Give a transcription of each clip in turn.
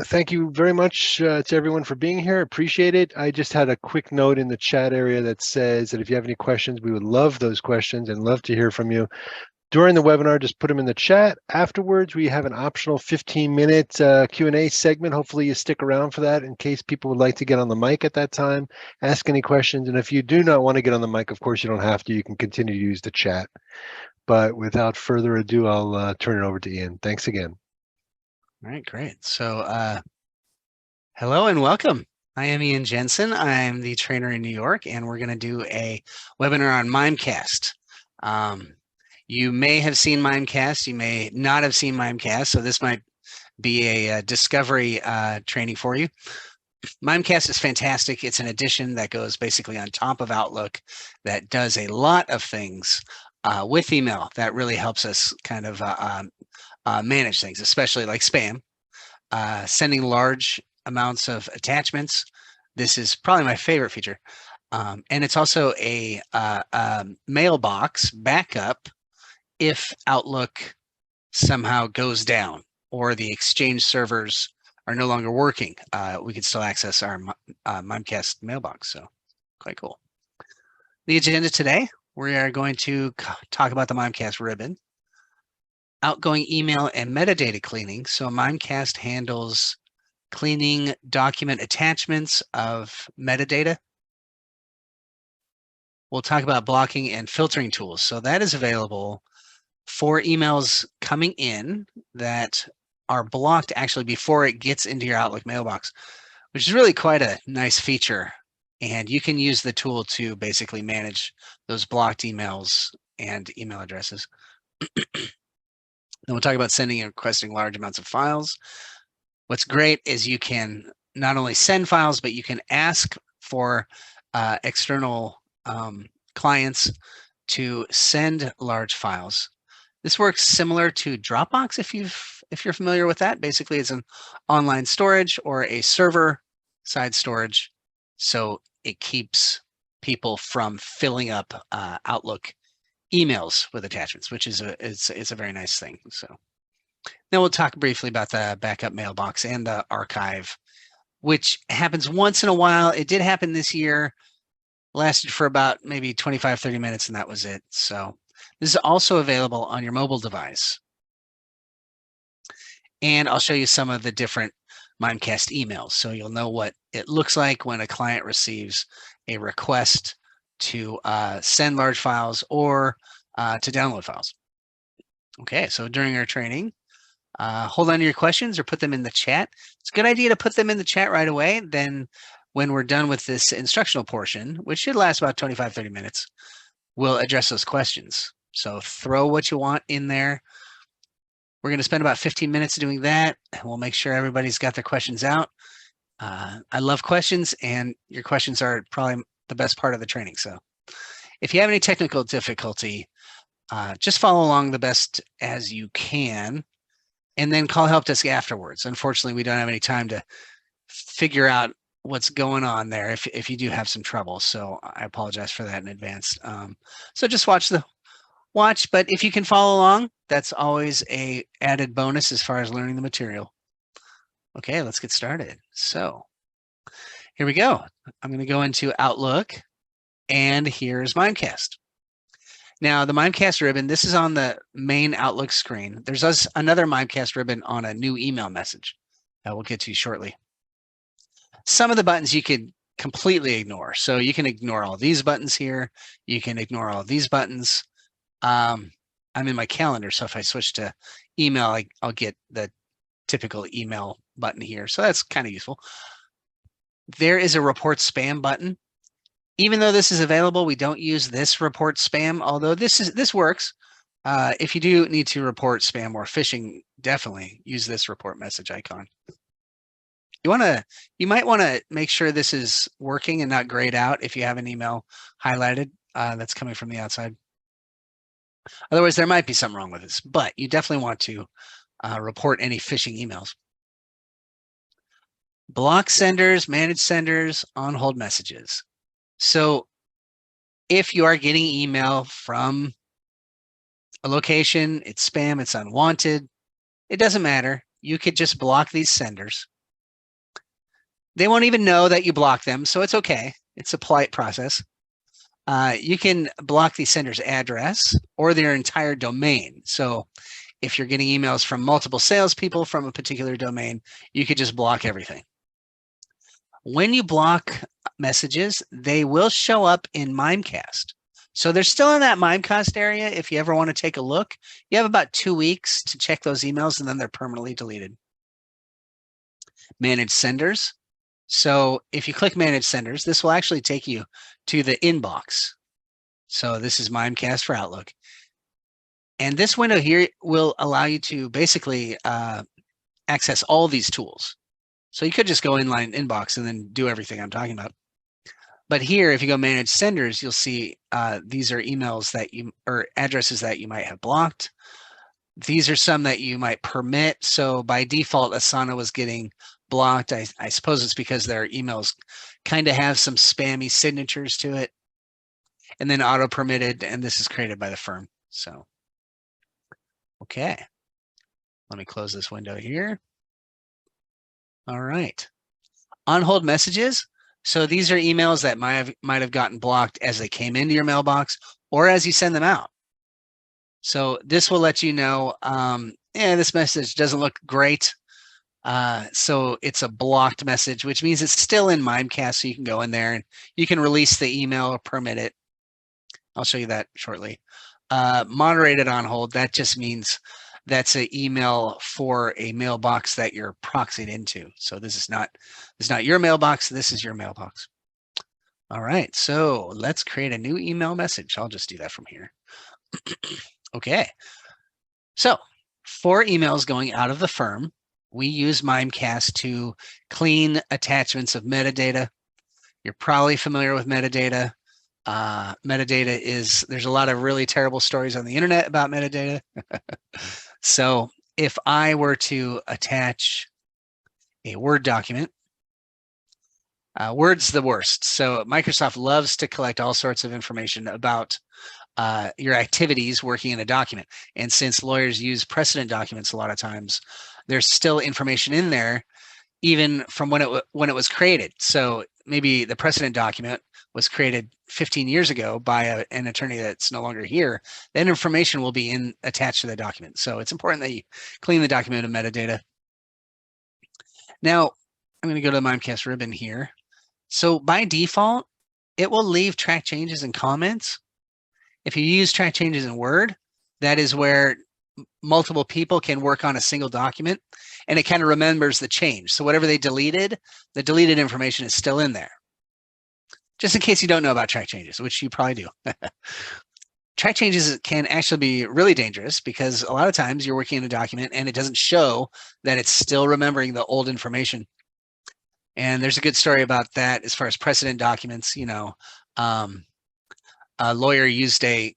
Thank you very much to everyone for being here. Appreciate it. I just had a quick note in the chat area that says that if you have any questions, we would love those questions and love to hear from you. During the webinar, just put them in the chat. Afterwards, we have an optional 15-minute Q&A segment. Hopefully you stick around for that in case people would like to get on the mic at that time, ask any questions. And if you do not want to get on the mic, of course, you don't have to. You can continue to use the chat. But without further ado, I'll turn it over to Ian. Thanks again. All right, great. So hello and welcome. I am Ian Jensen. I'm the trainer in New York, and we're going to do a webinar on Mimecast. You may have seen Mimecast. You may not have seen Mimecast, so this might be a discovery training for you. Mimecast is fantastic. It's an addition that goes basically on top of Outlook that does a lot of things with email that really helps us kind of manage things, especially like spam, sending large amounts of attachments. This is probably my favorite feature. And it's also a mailbox backup if Outlook somehow goes down or the Exchange servers are no longer working. We can still access our Mimecast mailbox, so quite cool. The agenda today, we are going to talk about the Mimecast ribbon, outgoing email and metadata cleaning. So Mimecast handles cleaning document attachments of metadata. We'll talk about blocking and filtering tools. So that is available for emails coming in that are blocked actually before it gets into your Outlook mailbox, which is really quite a nice feature. And you can use the tool to basically manage those blocked emails and email addresses. Then we'll talk about sending and requesting large amounts of files. What's great is you can not only send files, but you can ask for external clients to send large files. This works similar to Dropbox if you're familiar with that. Basically, it's an online storage or a server-side storage, so it keeps people from filling up Outlook emails with attachments, which is it's a very nice thing. So then we'll talk briefly about the backup mailbox and the archive, which happens once in a while. It did happen this year, lasted for about maybe 25-30 minutes, and that was it. So this is also available on your mobile device. And I'll show you some of the different Mimecast emails, so you'll know what it looks like when a client receives a request to send large files or to download files. Okay, so during our training, hold on to your questions or put them in the chat. It's a good idea to put them in the chat right away. Then when we're done with this instructional portion, which should last about 25-30 minutes, we'll address those questions. So throw what you want in there. We're going to spend about 15 minutes doing that. We'll make sure everybody's got their questions out. I love questions, and your questions are probably the best part of the training. So if you have any technical difficulty, just follow along the best as you can, and then call help desk afterwards. Unfortunately, we don't have any time to figure out what's going on there if you do have some trouble. So I apologize for that in advance. So just watch, but if you can follow along, that's always a added bonus as far as learning the material. Okay, let's get started. So here we go. I'm going to go into Outlook, and here's Mimecast. Now, the Mimecast ribbon, this is on the main Outlook screen. There's another Mimecast ribbon on a new email message that we'll get to shortly. Some of the buttons you could completely ignore. So you can ignore all these buttons here. You can ignore all these buttons. I'm in my calendar, so if I switch to email, I'll get the typical email button here. So that's kind of useful. There is a report spam button. Even though this is available, we don't use this report spam, although this works. If you do need to report spam or phishing, definitely use this report message icon. You might want to make sure this is working and not grayed out if you have an email highlighted that's coming from the outside. Otherwise, there might be something wrong with this, but you definitely want to report any phishing emails. Block senders, manage senders, on hold messages. So if you are getting email from a location, it's spam, it's unwanted, it doesn't matter. You could just block these senders. They won't even know that you blocked them, so it's okay. It's a polite process. You can block the sender's address or their entire domain. So if you're getting emails from multiple salespeople from a particular domain, you could just block everything. When you block messages, they will show up in Mimecast. So they're still in that Mimecast area. If you ever want to take a look, you have about 2 weeks to check those emails and then they're permanently deleted. Manage senders. So if you click manage senders, this will actually take you to the inbox. So this is Mimecast for Outlook. And this window here will allow you to basically access all these tools. So you could just go inline inbox and then do everything I'm talking about. But here, if you go manage senders, you'll see these are emails that you, or addresses that you might have blocked. These are some that you might permit. So by default, Asana was getting blocked. I suppose it's because their emails kind of have some spammy signatures to it. And then auto permitted, and this is created by the firm. So, okay. Let me close this window here. All right. On hold messages. So these are emails that might have gotten blocked as they came into your mailbox or as you send them out. So this will let you know, yeah, this message doesn't look great. So it's a blocked message, which means it's still in Mimecast. So you can go in there and you can release the email or permit it. I'll show you that shortly. Moderated on hold, that just means that's an email for a mailbox that you're proxied into. So this is not your mailbox, this is your mailbox. All right, so let's create a new email message. I'll just do that from here. Okay, so for emails going out of the firm, we use Mimecast to clean attachments of metadata. You're probably familiar with metadata. Metadata is, there's a lot of really terrible stories on the internet about metadata. So if I were to attach a Word document, Word's the worst. So Microsoft loves to collect all sorts of information about your activities working in a document. And since lawyers use precedent documents a lot of times, there's still information in there even from when it was created. So maybe the precedent document was created 15 years ago by an attorney that's no longer here. That information will be attached to the document. So it's important that you clean the document of metadata. Now, I'm going to go to the Mimecast ribbon here. So by default, it will leave track changes and comments. If you use track changes in Word, that is where multiple people can work on a single document, and it kind of remembers the change. So whatever they deleted, the deleted information is still in there. Just in case you don't know about track changes, which you probably do. Track changes can actually be really dangerous because a lot of times you're working in a document and it doesn't show that it's still remembering the old information. And there's a good story about that as far as precedent documents. You know, a lawyer used an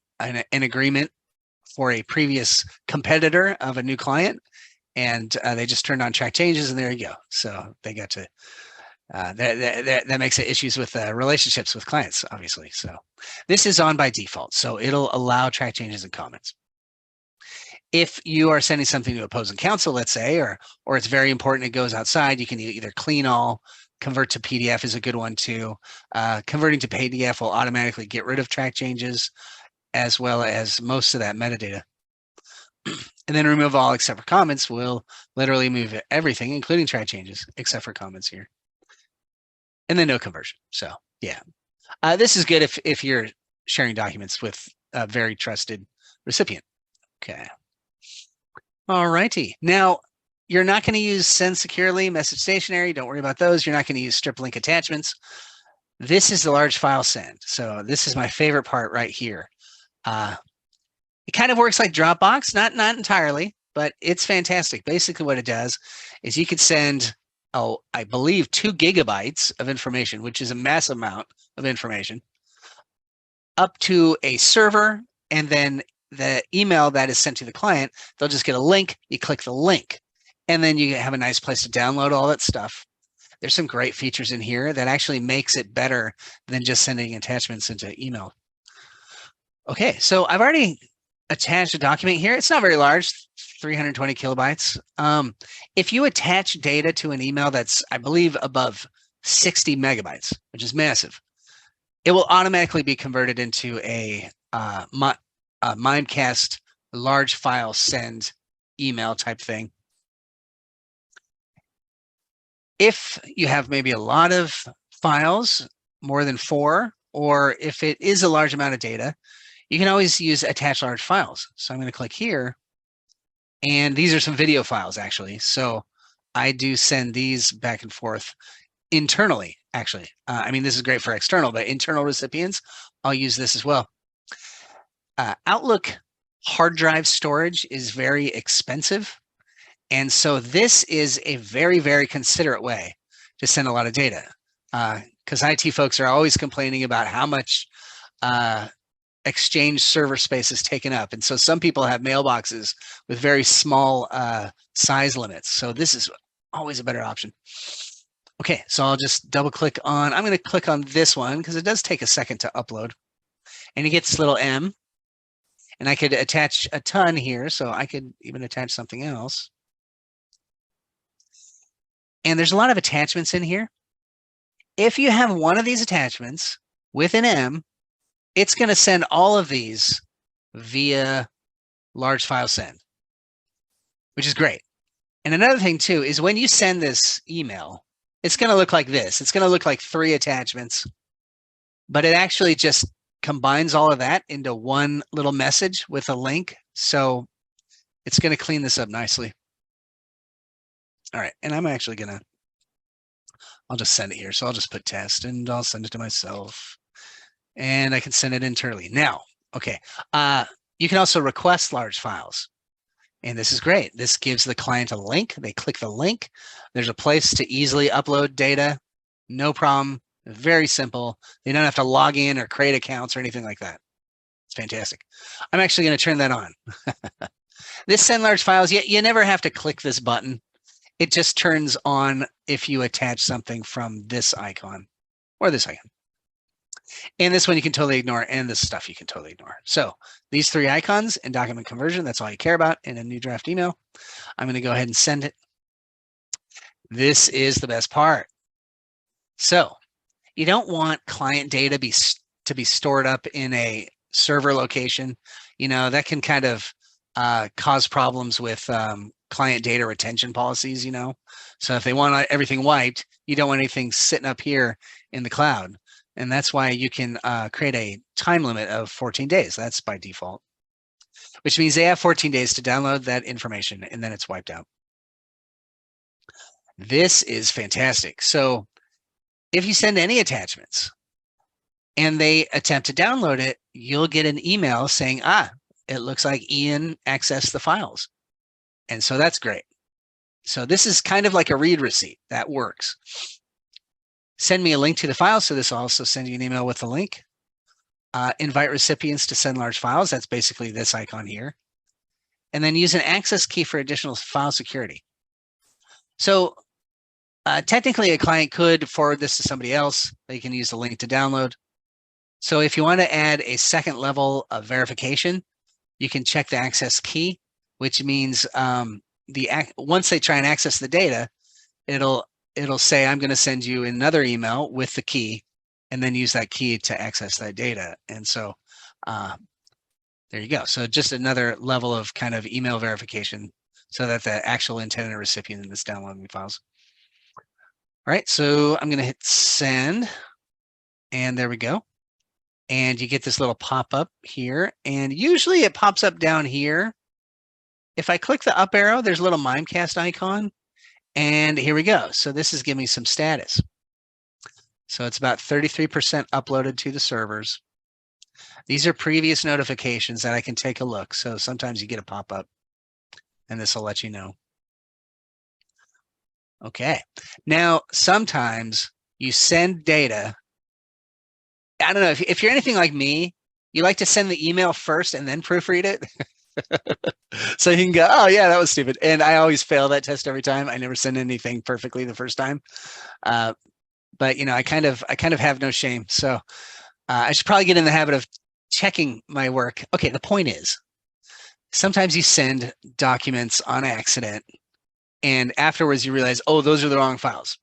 agreement for a previous competitor of a new client, and they just turned on track changes, and there you go. So they got to that makes it issues with relationships with clients, obviously. So this is on by default, so it'll allow track changes and comments. If you are sending something to opposing counsel, let's say, or it's very important, it goes outside, you can either clean all, convert to PDF is a good one too. Converting to PDF will automatically get rid of track changes as well as most of that metadata. And then remove all except for comments will literally move everything, including track changes, except for comments here. And then no conversion. So yeah, this is good if you're sharing documents with a very trusted recipient. Okay. All righty. Now, you're not going to use send securely, message stationary. Don't worry about those. You're not going to use strip link attachments. This is the large file send. So this is my favorite part right here. It kind of works like Dropbox, not entirely, but it's fantastic. Basically what it does is you could send, I believe 2 gigabytes of information, which is a massive amount of information, up to a server, and then the email that is sent to the client, they'll just get a link, you click the link, and then you have a nice place to download all that stuff. There's some great features in here that actually makes it better than just sending attachments into email. Okay, so I've already attached a document here. It's not very large, 320 kilobytes. If you attach data to an email that's, I believe, above 60 megabytes, which is massive. It will automatically be converted into a Mimecast large file send email type thing. If you have maybe a lot of files, more than 4, or if it is a large amount of data, you can always use attach large files. So I'm going to click here, and these are some video files actually. So I do send these back and forth internally, actually. I mean, this is great for external, but internal recipients, I'll use this as well. Outlook hard drive storage is very expensive. And so this is a very, very considerate way to send a lot of data. Because IT folks are always complaining about how much Exchange server space is taken up. And so some people have mailboxes with very small size limits. So this is always a better option. Okay, so I'll just double click on, I'm going to click on this one because it does take a second to upload. And you get this little M. And I could attach a ton here, so I could even attach something else. And there's a lot of attachments in here. If you have one of these attachments with an M, it's going to send all of these via large file send, which is great. And another thing too is when you send this email, it's going to look like this. It's going to look like 3 attachments, but it actually just combines all of that into one little message with a link. So it's going to clean this up nicely. All right, and I'm actually going to, I'll just send it here. So I'll just put test and I'll send it to myself. And I can send it internally. Now, okay, you can also request large files. And this is great. This gives the client a link. They click the link. There's a place to easily upload data. No problem. Very simple. They don't have to log in or create accounts or anything like that. It's fantastic. I'm actually going to turn that on. This send large files, you never have to click this button. It just turns on if you attach something from this icon or this icon. And this one you can totally ignore, and this stuff you can totally ignore. So these 3 icons and document conversion, that's all you care about in a new draft email. I'm going to go ahead and send it. This is the best part. So you don't want client data to be stored up in a server location. You know, that can kind of cause problems with client data retention policies, you know. So if they want everything wiped, you don't want anything sitting up here in the cloud. And that's why you can create a time limit of 14 days. That's by default, which means they have 14 days to download that information and then it's wiped out. This is fantastic. So if you send any attachments and they attempt to download it, you'll get an email saying, it looks like Ian accessed the files. And so that's great. So this is kind of like a read receipt. That works. Send me a link to the file. So this will also send you an email with a link. Invite recipients to send large files. That's basically this icon here. And then use an access key for additional file security. So technically, a client could forward this to somebody else. They can use the link to download. So if you want to add a second level of verification, you can check the access key, which means once they try and access the data, it'll say, I'm going to send you another email with the key, and then use that key to access that data. And so there you go. So just another level of kind of email verification so that the actual intended recipient is downloading the files. All right, so I'm going to hit send, and there we go. And you get this little pop-up here, and usually it pops up down here. If I click the up arrow, there's a little Mimecast icon, and here we go. So this is giving me some status. So it's about 33% uploaded to the servers. These are previous notifications that I can take a look. So sometimes you get a pop-up, and this will let you know. Okay, now sometimes you send data. I don't know, if you're anything like me, you like to send the email first and then proofread it. So you can go, oh yeah, that was stupid. And I always fail that test every time. I never send anything perfectly the first time. But you know, I kind of have no shame. So I should probably get in the habit of checking my work. Okay, the point is, sometimes you send documents on accident, and afterwards you realize, oh, those are the wrong files.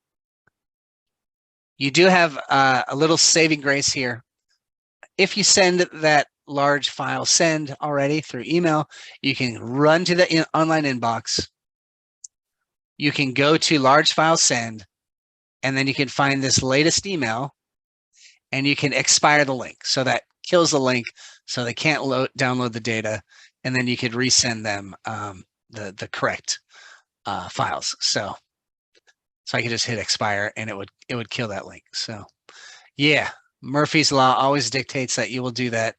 You do have a little saving grace here. If you send that large file send already through email, you can run to the online inbox. You can go to large file send, and then you can find this latest email, and you can expire the link. So that kills the link, so they can't download the data, and then you could resend them the correct files. So I could just hit expire, and it would kill that link. So yeah, Murphy's Law always dictates that you will do that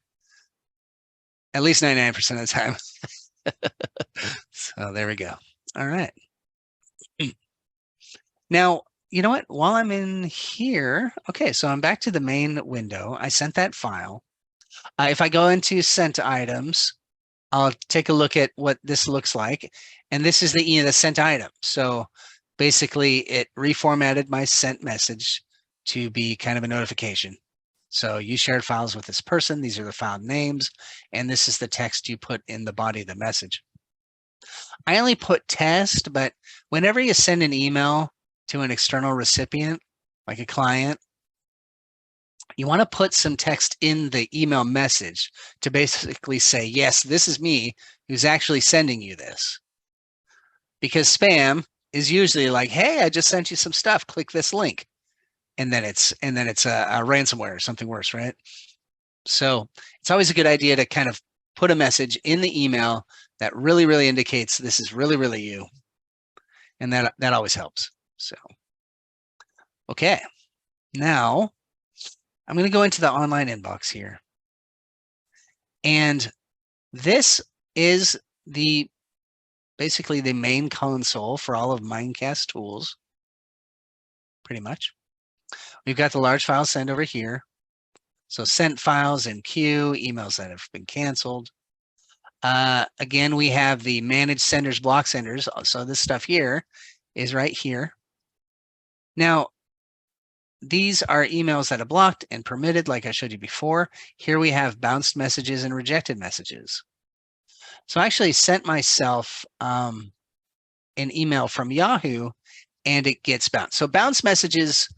at least 99% of the time. So there we go. All right. Now, you know what? While I'm in here, okay, so I'm back to the main window. I sent that file. If I go into sent items, I'll take a look at what this looks like. And this is the sent item. So basically it reformatted my sent message to be kind of a notification. So you shared files with this person. These are the file names. And this is the text you put in the body of the message. I only put test, but whenever you send an email to an external recipient, like a client, you want to put some text in the email message to basically say, yes, this is me who's actually sending you this. Because spam is usually like, hey, I just sent you some stuff, click this link. And then it's a ransomware or something worse, right? So it's always a good idea to kind of put a message in the email that really, really indicates this is really, really you. And that always helps. So, okay, now I'm going to go into the online inbox here. And this is basically the main console for all of Mimecast tools, pretty much. We've got the large file send over here. So sent files in queue, emails that have been canceled. Again, we have the manage senders, block senders. So this stuff here is right here. Now, these are emails that are blocked and permitted, like I showed you before. Here we have bounced messages and rejected messages. So I actually sent myself an email from Yahoo, and it gets bounced. So bounce messages,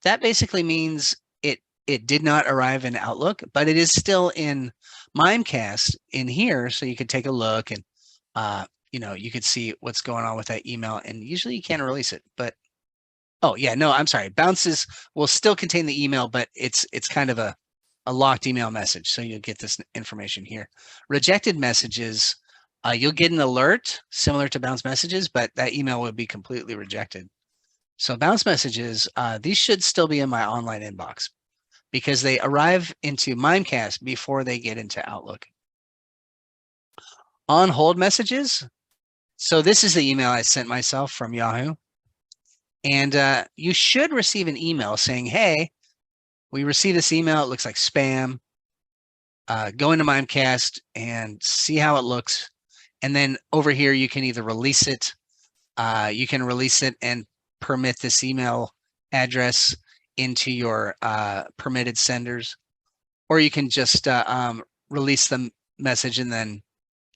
that basically means it did not arrive in Outlook, but it is still in Mimecast in here, so you could take a look and you could see what's going on with that email. And usually you can't release it, but oh yeah, no, I'm sorry. Bounces will still contain the email, but it's kind of a locked email message, so you'll get this information here. Rejected messages, you'll get an alert similar to bounce messages, but that email would be completely rejected. So bounce messages, these should still be in my online inbox because they arrive into Mimecast before they get into Outlook. On hold messages, so this is the email I sent myself from Yahoo. And you should receive an email saying, hey, we received this email, it looks like spam. Go into Mimecast and see how it looks. And then over here, you can either release it, you can release it and permit this email address into your permitted senders, or you can just release the message and then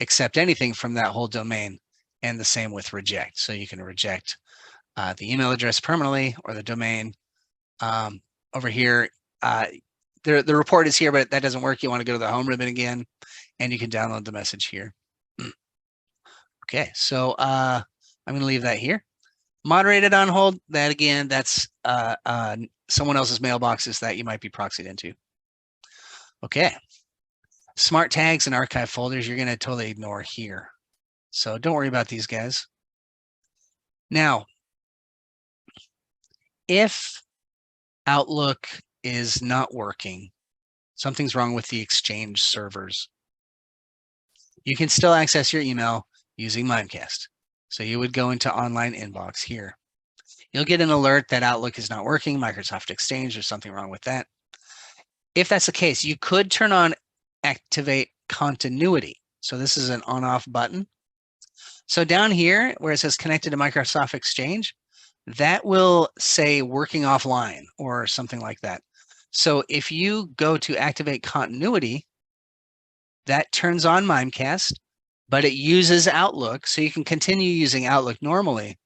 accept anything from that whole domain, and the same with reject. So you can reject the email address permanently or the domain. Over here, the report is here, but that doesn't work. You want to go to the home ribbon again, and you can download the message here. Okay, so I'm going to leave that here. Moderated on hold, that again, that's someone else's mailboxes that you might be proxied into. Okay. Smart tags and archive folders, you're going to totally ignore here. So don't worry about these guys. Now, if Outlook is not working, something's wrong with the Exchange servers, you can still access your email using Mimecast. So you would go into online inbox here. You'll get an alert that Outlook is not working, Microsoft Exchange, there's something wrong with that. If that's the case, you could turn on activate continuity. So this is an on-off button. So down here where it says connected to Microsoft Exchange, that will say working offline or something like that. So if you go to activate continuity, that turns on Mimecast, but it uses Outlook, so you can continue using Outlook normally.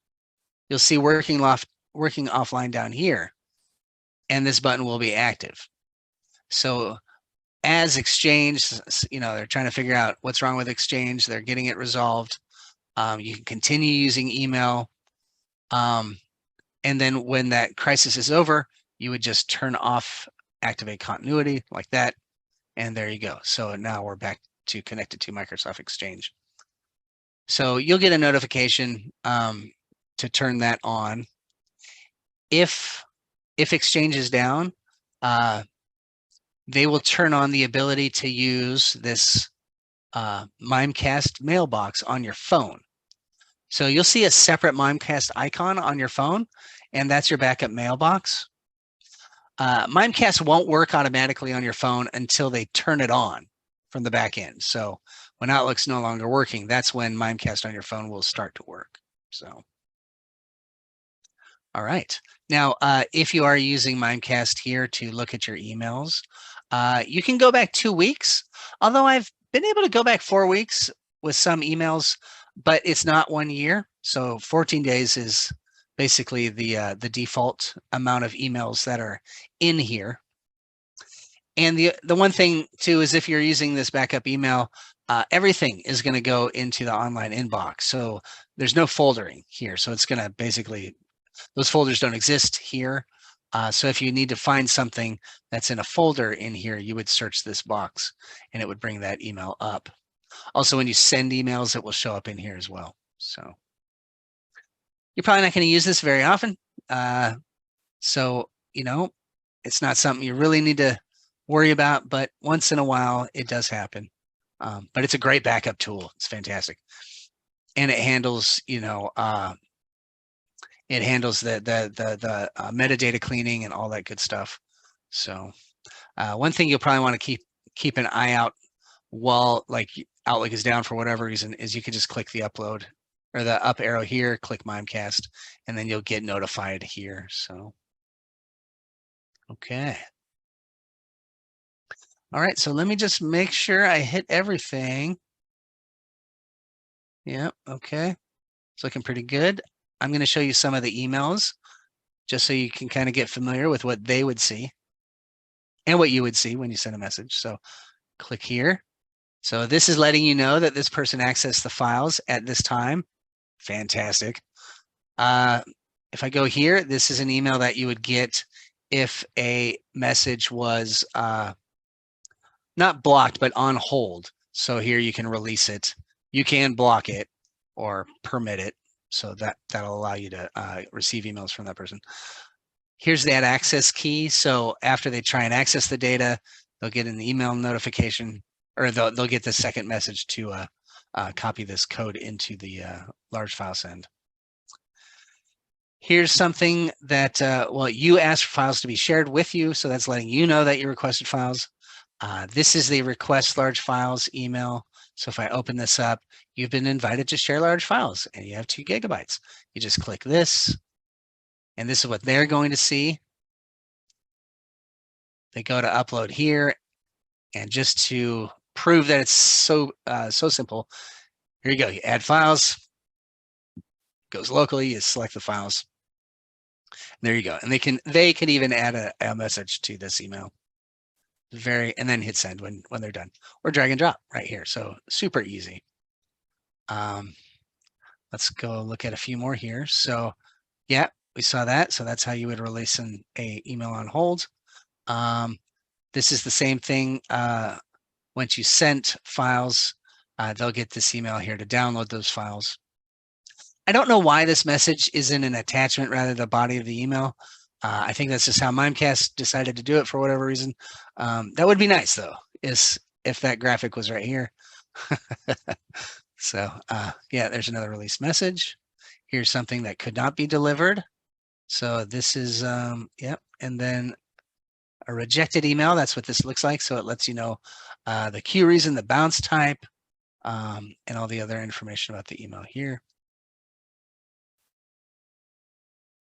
You'll see working offline down here. and this button will be active. So as Exchange, they're trying to figure out what's wrong with Exchange. They're getting it resolved. You can continue using email. And then when that crisis is over, you would just turn off activate continuity like that. And there you go. So now we're back to connected to Microsoft Exchange. So you'll get a notification to turn that on. If Exchange is down, they will turn on the ability to use this Mimecast mailbox on your phone. So you'll see a separate Mimecast icon on your phone, and that's your backup mailbox. Mimecast won't work automatically on your phone until they turn it on from the back end. So when Outlook's no longer working, that's when Mimecast on your phone will start to work. So, all right. Now, if you are using Mimecast here to look at your emails, you can go back 2 weeks, although I've been able to go back 4 weeks with some emails, but it's not 1 year. So 14 days is basically the default amount of emails that are in here. And the one thing too is if you're using this backup email, everything is going to go into the online inbox. So there's no foldering here. So it's going to basically, those folders don't exist here. So if you need to find something that's in a folder in here, you would search this box and it would bring that email up. Also, when you send emails, it will show up in here as well. So you're probably not going to use this very often. So, it's not something you really need to worry about, but once in a while it does happen. But it's a great backup tool. It's fantastic. And it handles, it handles the metadata cleaning and all that good stuff. So one thing you'll probably want to keep an eye out while like Outlook is down for whatever reason is you could just click the upload or the up arrow here, click Mimecast, and then you'll get notified here. So, okay. All right, so let me just make sure I hit everything. Yep, okay. It's looking pretty good. I'm going to show you some of the emails just so you can kind of get familiar with what they would see and what you would see when you send a message. So click here. So this is letting you know that this person accessed the files at this time. Fantastic. If I go here, this is an email that you would get if a message was not blocked, but on hold. So here you can release it. You can block it or permit it. So that'll allow you to receive emails from that person. Here's that access key. So after they try and access the data, they'll get an email notification, or they'll get the second message to copy this code into the large file send. Here's something that, well, you asked for files to be shared with you. So that's letting you know that you requested files. This is the request large files email. So if I open this up, you've been invited to share large files and you have 2 gigabytes. You just click this and this is what they're going to see. They go to upload here, and just to prove that it's so simple, here you go. You add files, goes locally, you select the files. There you go. And they can even add a message to this email. And then hit send when they're done, or drag and drop right here. So super easy. Let's go look at a few more here. So yeah, we saw that. So that's how you would release an email on hold. This is the same thing. Once you sent files, they'll get this email here to download those files. I don't know why this message is in an attachment rather than the body of the email. I think that's just how Mimecast decided to do it for whatever reason. That would be nice though, is if that graphic was right here. So yeah, there's another release message. Here's something that could not be delivered. So this is, yep. And then a rejected email, that's what this looks like. So it lets you know the queue reason, the bounce type, and all the other information about the email here.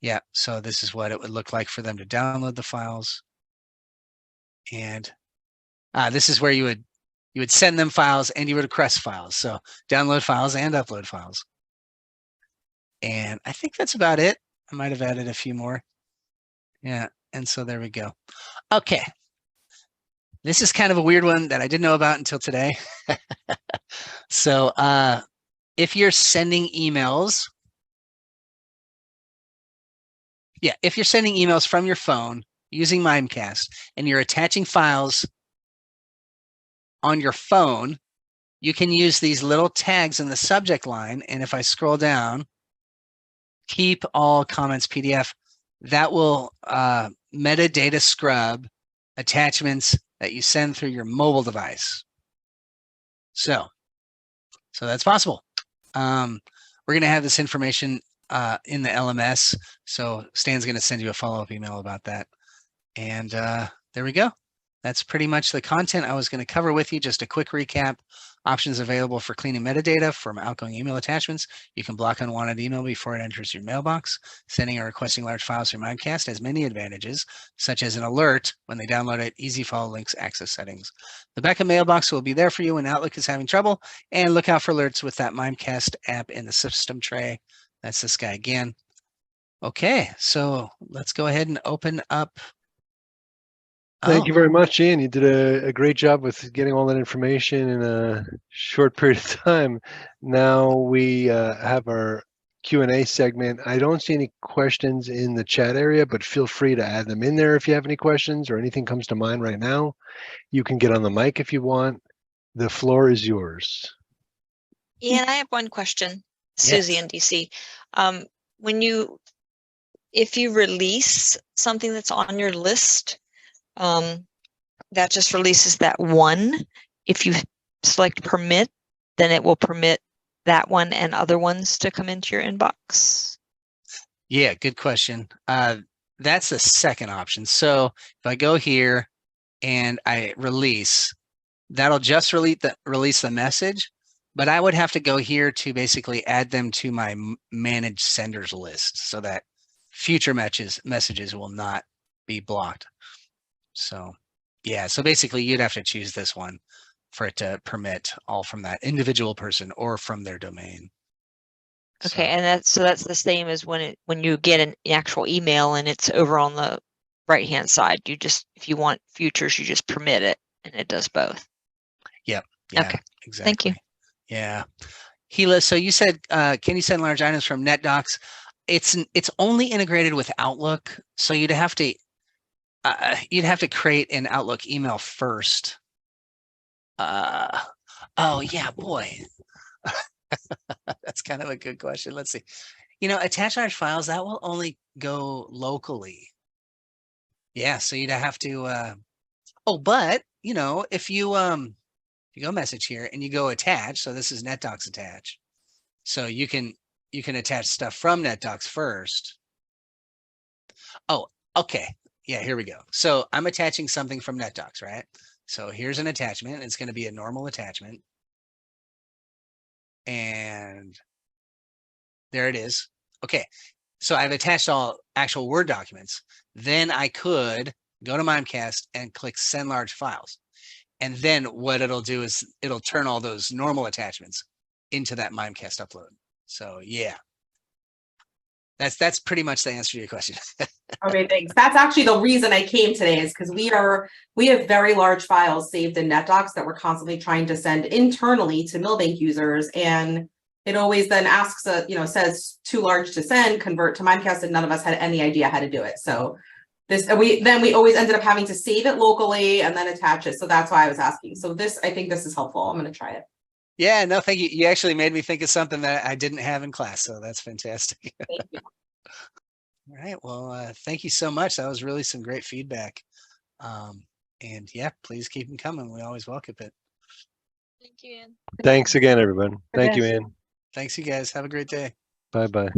Yeah, so this is what it would look like for them to download the files. And this is where you would send them files and you would request files. So download files and upload files. And I think that's about it. I might have added a few more. Yeah, And so there we go. Okay. This is kind of a weird one that I didn't know about until today. So if you're sending emails, if you're sending emails from your phone using Mimecast and you're attaching files on your phone, you can use these little tags in the subject line. And if I scroll down, keep all comments PDF, that will metadata scrub attachments that you send through your mobile device. So that's possible. We're going to have this information in the LMS. So Stan's going to send you a follow-up email about that. And there we go. That's pretty much the content I was going to cover with you. Just a quick recap. Options available for cleaning metadata from outgoing email attachments. You can block unwanted email before it enters your mailbox. Sending or requesting large files through Mimecast has many advantages, such as an alert when they download it, easy follow links, access settings. The backup mailbox will be there for you when Outlook is having trouble, and look out for alerts with that Mimecast app in the system tray. That's this guy again. Okay, so let's go ahead and open up. Thank you very much, Ian. You did a great job with getting all that information in a short period of time. Now we have our Q&A segment. I don't see any questions in the chat area, but feel free to add them in there if you have any questions or anything comes to mind right now. You can get on the mic if you want. The floor is yours. Ian, I have one question. Susie Yes. in DC. If you release something that's on your list, that just releases that one. If you select permit, then it will permit that one and other ones to come into your inbox. Yeah, good question. That's the second option. So if I go here and I release, that'll just release the message, but I would have to go here to basically add them to my managed senders list so that future messages will not be blocked. So yeah, so basically you'd have to choose this one for it to permit all from that individual person or from their domain. Okay, So, and that's the same as when you get an actual email and it's over on the right hand side. You just, if you want futures, you just permit it and it does both. yep. Yeah, okay. Exactly. Thank you. Yeah. Gila, so you said, can you send large items from NetDocs? It's only integrated with Outlook, so you'd have to create an Outlook email first. Oh yeah, boy. That's kind of a good question. Let's see. Attach large files, that will only go locally. Yeah, so you'd have to but if you go message here and you go attach, so this is NetDocs attach. So you can attach stuff from NetDocs first. Oh, okay. Yeah, here we go. So I'm attaching something from NetDocs, right? So here's an attachment. It's going to be a normal attachment. And there it is. Okay. So I've attached all actual Word documents. Then I could go to Mimecast and click send large files. And then what it'll do is it'll turn all those normal attachments into that Mimecast upload. So yeah, that's pretty much the answer to your question. Okay, thanks. That's actually the reason I came today, is because we have very large files saved in NetDocs that we're constantly trying to send internally to Milbank users, and it always then asks says too large to send, convert to Mimecast, and none of us had any idea how to do it. So we always ended up having to save it locally and then attach it. So that's why I was asking. So I think this is helpful. I'm going to try it. Yeah, no, thank you. You actually made me think of something that I didn't have in class. So that's fantastic. Thank you. All right. Well, thank you so much. That was really some great feedback. And yeah, please keep them coming. We always welcome it. Thank you, Ian. Thanks again, everyone. Thank you, Ian. Thanks, you guys. Have a great day. Bye-bye.